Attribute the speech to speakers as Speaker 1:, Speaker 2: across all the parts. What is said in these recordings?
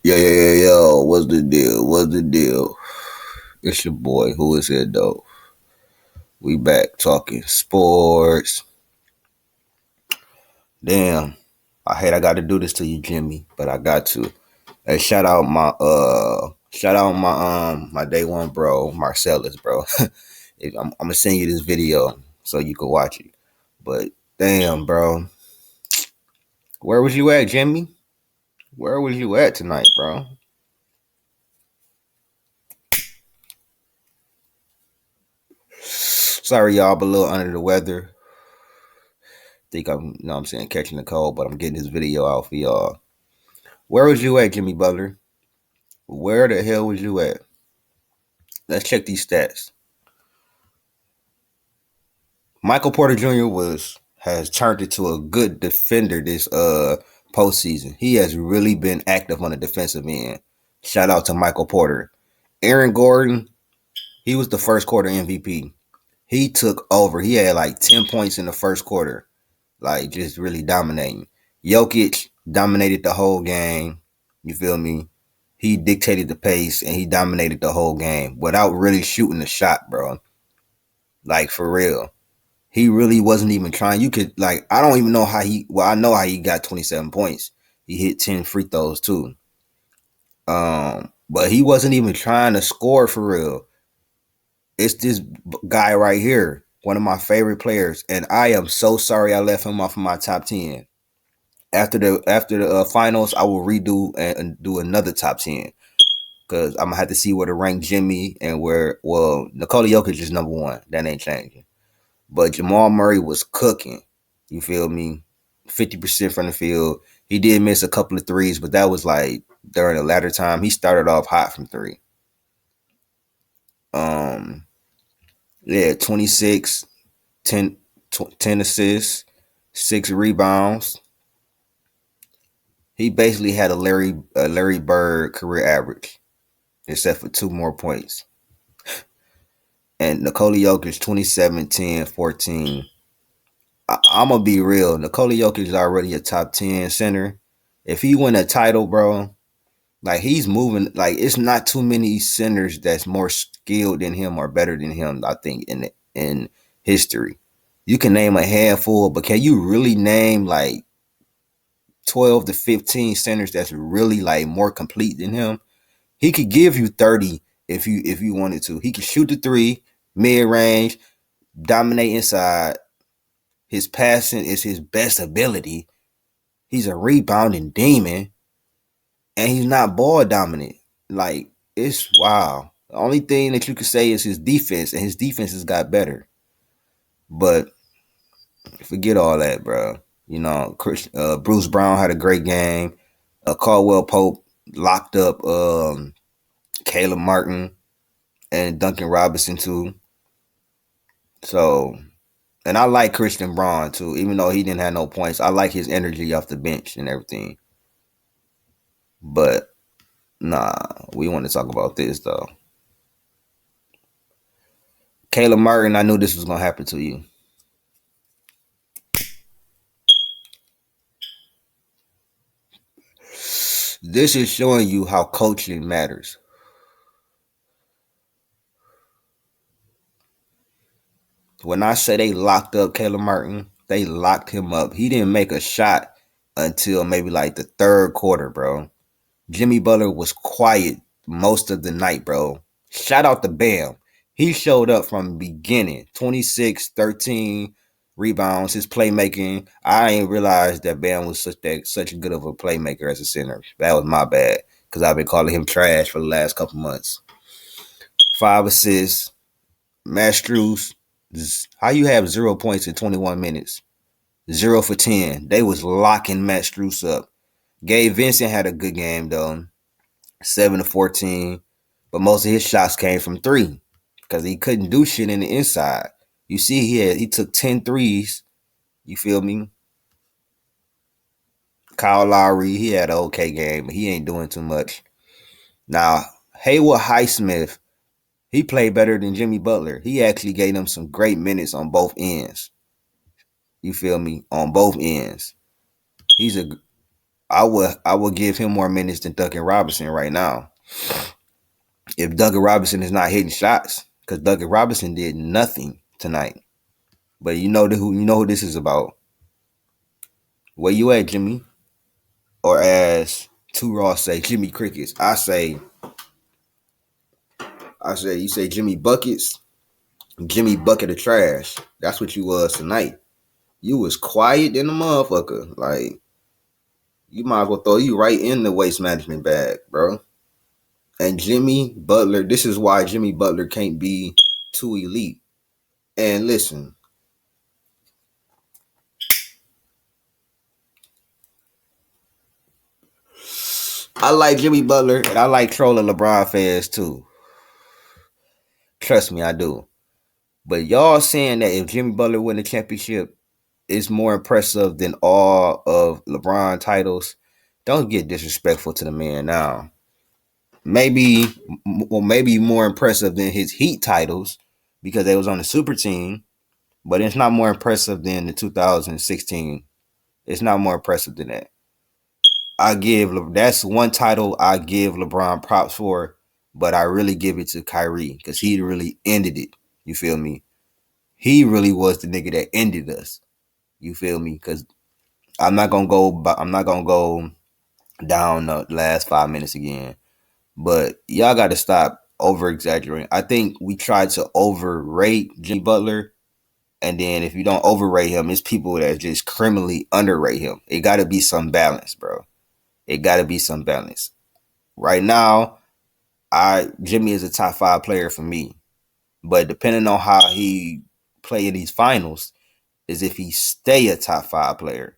Speaker 1: Yo. What's the deal? What's the deal? It's your boy. Who is it though? We back talking sports. Damn. I hate I got to do this to you, Jimmy, but I got to. Hey, shout out my day one bro, Marcellus, bro. I'm gonna send you this video so you can watch it. But damn, bro, where was you at, Jimmy? Where was you at tonight, bro? Sorry, y'all, but a little under the weather. Think I'm, you know what I'm saying, catching the cold, but I'm getting this video out for y'all. Where was you at, Jimmy Butler? Where the hell was you at? Let's check these stats. Michael Porter Jr. has turned into a good defender this postseason. He has really been active on the defensive end. Shout out to Michael Porter. Aaron Gordon, he was the first quarter MVP. He took over. He had like 10 points in the first quarter. Like just really dominating. Jokic dominated the whole game. You feel me? He dictated the pace and he dominated the whole game without really shooting a shot, bro. Like for real. He really wasn't even trying. You could like I don't even know how I know how he got 27 points. He hit 10 free throws too. But he wasn't even trying to score for real. It's this guy right here, one of my favorite players, and I am so sorry I left him off of my top 10. After the finals, I will redo and do another top 10 because I'm gonna have to see where to rank Jimmy and where. Well, Nikola Jokic is number one. That ain't changing. But Jamal Murray was cooking. You feel me? 50% from the field. He did miss a couple of threes, but that was like during the latter time. He started off hot from three. Um, yeah, 26, 10, 10 assists, 6 rebounds. He basically had a Larry Bird career average, except for 2 more points. And Nikola Jokic 27, 10, 14. I'm gonna be real. Nikola Jokic is already a top 10 center. If he win a title, bro, like he's moving. Like it's not too many centers that's more skilled than him or better than him. I think in history, you can name a handful, but can you really name like 12 to 15 centers that's really like more complete than him? He could give you 30 if you wanted to. He could shoot the three, mid range, dominate inside. His passing is his best ability. He's a rebounding demon, and he's not ball dominant. Like it's wow. The only thing that you could say is his defense, and his defense has got better. But forget all that, bro. You know, Bruce Brown had a great game. Caldwell Pope locked up Caleb Martin and Duncan Robinson too. So, and I like Christian Braun too, even though he didn't have no points. I like his energy off the bench and everything. But nah, we want to talk about this though. Caleb Martin, I knew this was gonna happen to you. This is showing you how coaching matters. When I say they locked up Caleb Martin, they locked him up. He didn't make a shot until maybe like the third quarter, bro. Jimmy Butler was quiet most of the night, bro. Shout out to Bam. He showed up from the beginning. 26, 13 rebounds, his playmaking. I ain't realized that Bam was such good of a playmaker as a center. That was my bad. Because I've been calling him trash for the last couple months. 5 assists. Mastruz. How you have 0 points in 21 minutes? 0 for 10. They was locking Matt Strus up. Gabe Vincent had a good game though. 7 to 14. But most of his shots came from three. Because he couldn't do shit in the inside. You see he took 10 threes. You feel me? Kyle Lowry, he had an okay game, but he ain't doing too much. Now, Haywood Highsmith, he played better than Jimmy Butler. He actually gave them some great minutes on both ends. You feel me? On both ends. He's a I would give him more minutes than Duncan Robinson right now. If Duncan Robinson is not hitting shots, because Duncan Robinson did nothing tonight. But you know who this is about. Where you at, Jimmy? Or as Two Ross say, Jimmy Crickets. I say you say Jimmy Buckets, Jimmy Bucket of Trash. That's what you was tonight. You was quiet than a motherfucker. Like, you might as well throw you right in the waste management bag, bro. And Jimmy Butler, this is why Jimmy Butler can't be too elite. And listen, I like Jimmy Butler and I like trolling LeBron fans too. Trust me, I do. But y'all saying that if Jimmy Butler win the championship, it's more impressive than all of LeBron titles. Don't get disrespectful to the man now. Maybe more impressive than his Heat titles because they was on the super team, but it's not more impressive than the 2016. It's not more impressive than that. That's one title I give LeBron props for, but I really give it to Kyrie because he really ended it. You feel me? He really was the nigga that ended us. You feel me? Because I'm not gonna go down the last 5 minutes again. But y'all got to stop over exaggerating. I think we tried to overrate Jimmy Butler, and then if you don't overrate him, it's people that just criminally underrate him. It got to be some balance, bro. It got to be some balance. Right now, Jimmy is a top 5 player for me, but depending on how he play in these finals, is if he stay a top 5 player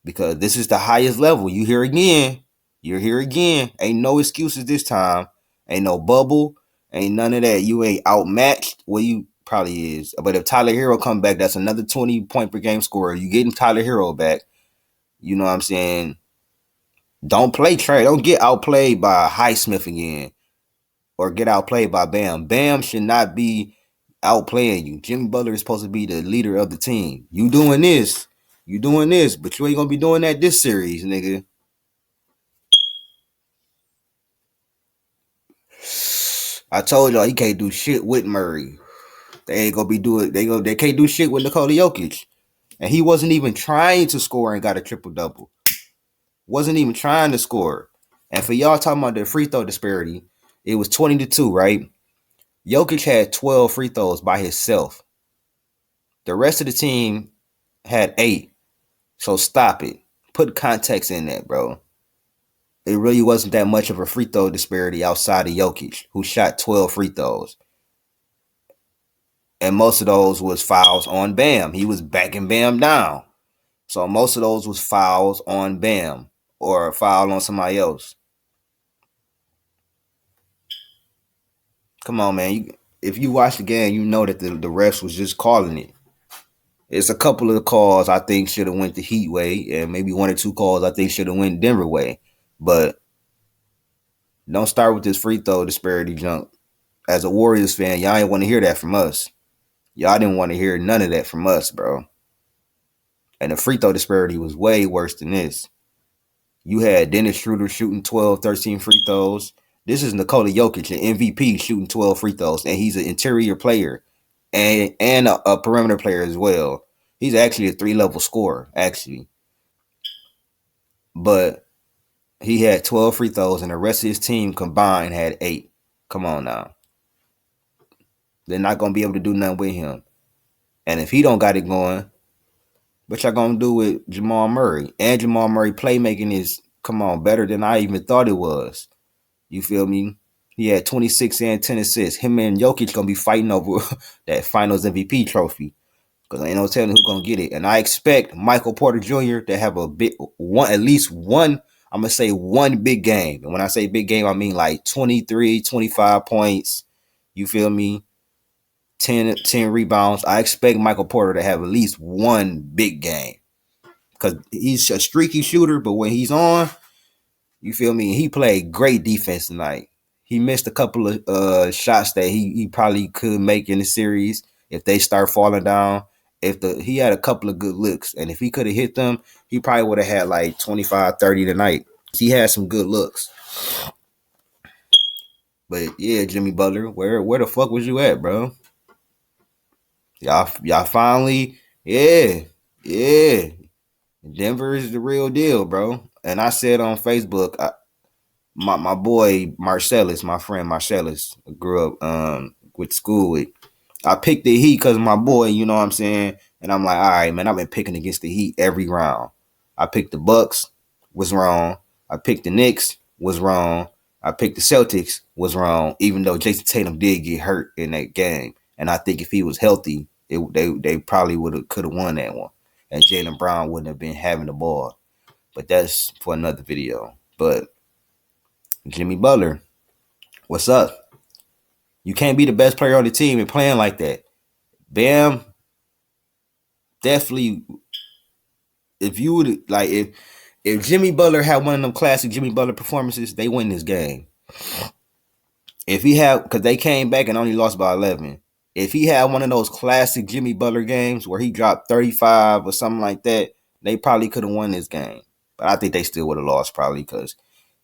Speaker 1: because this is the highest level. You hear again. You're here again. Ain't no excuses this time. Ain't no bubble. Ain't none of that. You ain't outmatched. Well, you probably is. But if Tyler Hero come back, that's another 20 point per game scorer. You getting Tyler Hero back. You know what I'm saying? Don't play Trey. Don't get outplayed by Highsmith again. Or get outplayed by Bam. Bam should not be outplaying you. Jimmy Butler is supposed to be the leader of the team. You doing this. You doing this. But you ain't gonna be doing that this series, nigga. I told y'all he can't do shit with Murray. They ain't gonna be doing. They can't do shit with Nikola Jokic, and he wasn't even trying to score and got a triple double. Wasn't even trying to score. And for y'all talking about the free throw disparity, it was 20-2, right? Jokic had 12 free throws by himself. The rest of the team had 8. So stop it. Put context in that, bro. It really wasn't that much of a free throw disparity outside of Jokic, who shot 12 free throws. And most of those was fouls on Bam. He was backing Bam down. So most of those was fouls on Bam or a foul on somebody else. Come on, man. If you watch the game, you know that the refs was just calling it. It's a couple of the calls I think should have went the Heat way, and maybe 1 or 2 calls I think should have went Denver way. But don't start with this free throw disparity junk. As a Warriors fan, y'all ain't want to hear that from us. Y'all didn't want to hear none of that from us, bro. And the free throw disparity was way worse than this. You had Dennis Schroeder shooting 12, 13 free throws. This is Nikola Jokic, an MVP, shooting 12 free throws, and he's an interior player and a perimeter player as well. He's actually a 3-level scorer, actually. But he had 12 free throws, and the rest of his team combined had 8. Come on now. They're not going to be able to do nothing with him. And if he don't got it going, what y'all going to do with Jamal Murray? And Jamal Murray playmaking is, come on, better than I even thought it was. You feel me? He had 26 and 10 assists. Him and Jokic going to be fighting over that finals MVP trophy. Because ain't no telling who's going to get it. And I expect Michael Porter Jr. to have at least one, I'm going to say one big game. And when I say big game, I mean like 23, 25 points. You feel me? 10 rebounds. I expect Michael Porter to have at least one big game. Because he's a streaky shooter, but when he's on, you feel me? He played great defense tonight. He missed a couple of shots that he probably could make in the series if they start falling down. he had a couple of good looks, and if he could have hit them, he probably would have had like 25, 30 tonight. He had some good looks. But yeah, Jimmy Butler, where the fuck was you at, bro? Y'all finally, yeah, yeah. Denver is the real deal, bro. And I said on Facebook, my boy Marcellus, my friend Marcellus, grew up with school with. I picked the Heat because of my boy, you know what I'm saying? And I'm like, all right, man, I've been picking against the Heat every round. I picked the Bucks, was wrong. I picked the Knicks, was wrong. I picked the Celtics, was wrong, even though Jason Tatum did get hurt in that game. And I think if he was healthy, they probably could have won that one. And Jaylen Brown wouldn't have been having the ball. But that's for another video. But Jimmy Butler, what's up? You can't be the best player on the team and playing like that. Bam, definitely. If you would like, if Jimmy Butler had one of them classic Jimmy Butler performances, they win this game. If he had, because they came back and only lost by 11. If he had one of those classic Jimmy Butler games where he dropped 35 or something like that, they probably could have won this game. But I think they still would have lost probably because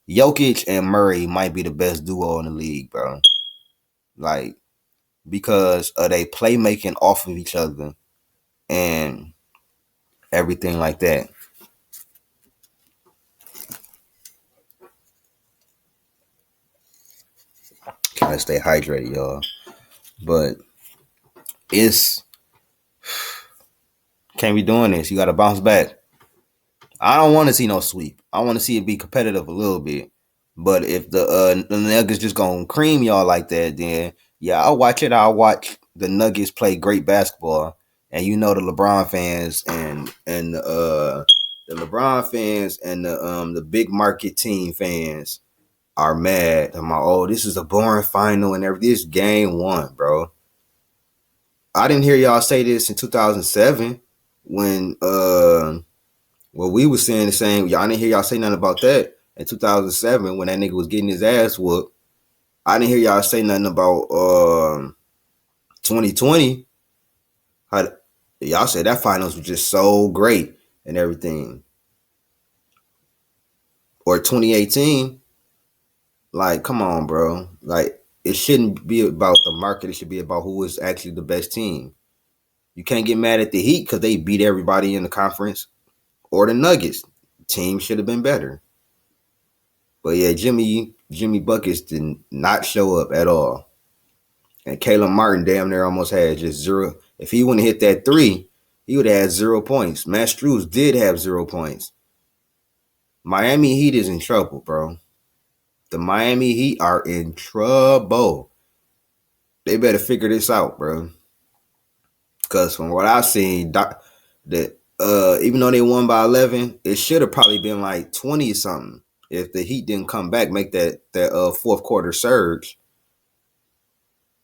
Speaker 1: Jokic and Murray might be the best duo in the league, bro. Like, because of they playmaking off of each other and everything like that. Trying to stay hydrated, y'all. But it's can't be doing this. You got to bounce back. I don't want to see no sweep. I want to see it be competitive a little bit. But if the Nuggets just gonna cream y'all like that, then yeah, I'll watch it. I'll watch the Nuggets play great basketball, and you know the LeBron fans and the LeBron fans and the big market team fans are mad. I'm like, oh, this is a boring final and everything. This game one, bro. I didn't hear y'all say this in 2007 when well, we was saying the same. Y'all didn't hear y'all say nothing about that in 2007 when that nigga was getting his ass whooped. I didn't hear y'all say nothing about 2020. How y'all said that finals was just so great and everything. Or 2018. Like, come on, bro. Like, it shouldn't be about the market. It should be about who is actually the best team. You can't get mad at the Heat because they beat everybody in the conference or the Nuggets. The team should have been better. But yeah, Jimmy Buckets did not show up at all. And Caleb Martin damn near almost had just zero. If he wouldn't hit that three, he would have had 0 points. Matt Struz did have 0 points. Miami Heat is in trouble, bro. The Miami Heat are in trouble. They better figure this out, bro. Because from what I've seen, even though they won by 11, it should have probably been like 20 or something. If the Heat didn't come back, make that fourth quarter surge,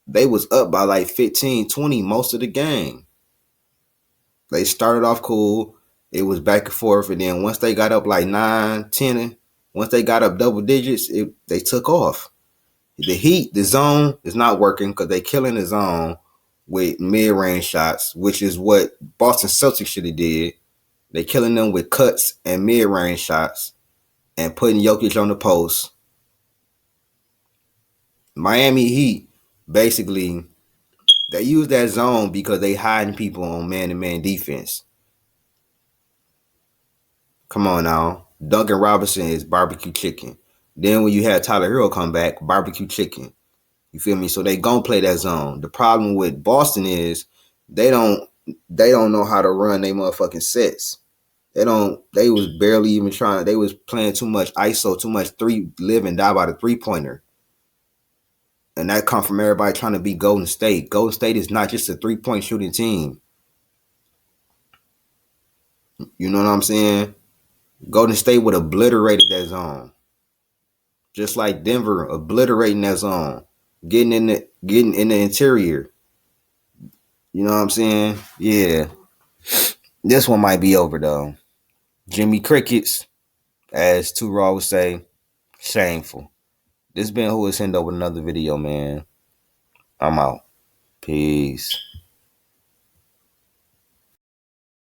Speaker 1: they was up by like 15, 20 most of the game. They started off cool. It was back and forth. And then once they got up like 9, 10, once they got up double digits, they took off. The Heat, the zone is not working because they killing the zone with mid-range shots, which is what Boston Celtics should have did. They killing them with cuts and mid-range shots and putting Jokic on the post. Miami Heat, basically, they use that zone because they hiding people on man-to-man defense. Come on now. Duncan Robinson is barbecue chicken. Then when you have Tyler Hero come back, barbecue chicken. You feel me? So they gonna play that zone. The problem with Boston is they don't know how to run their motherfucking sets. They was barely even trying. They was playing too much ISO, too much live and die by the 3-pointer. And that come from everybody trying to be Golden State. Golden State is not just a 3-point shooting team. You know what I'm saying? Golden State would have obliterated that zone. Just like Denver obliterating that zone. Getting in the interior. You know what I'm saying? Yeah. This one might be over though. Jimmy Crickets, as Two Raw would say, shameful. This been Who Is Hendo with another video, man. I'm out. Peace.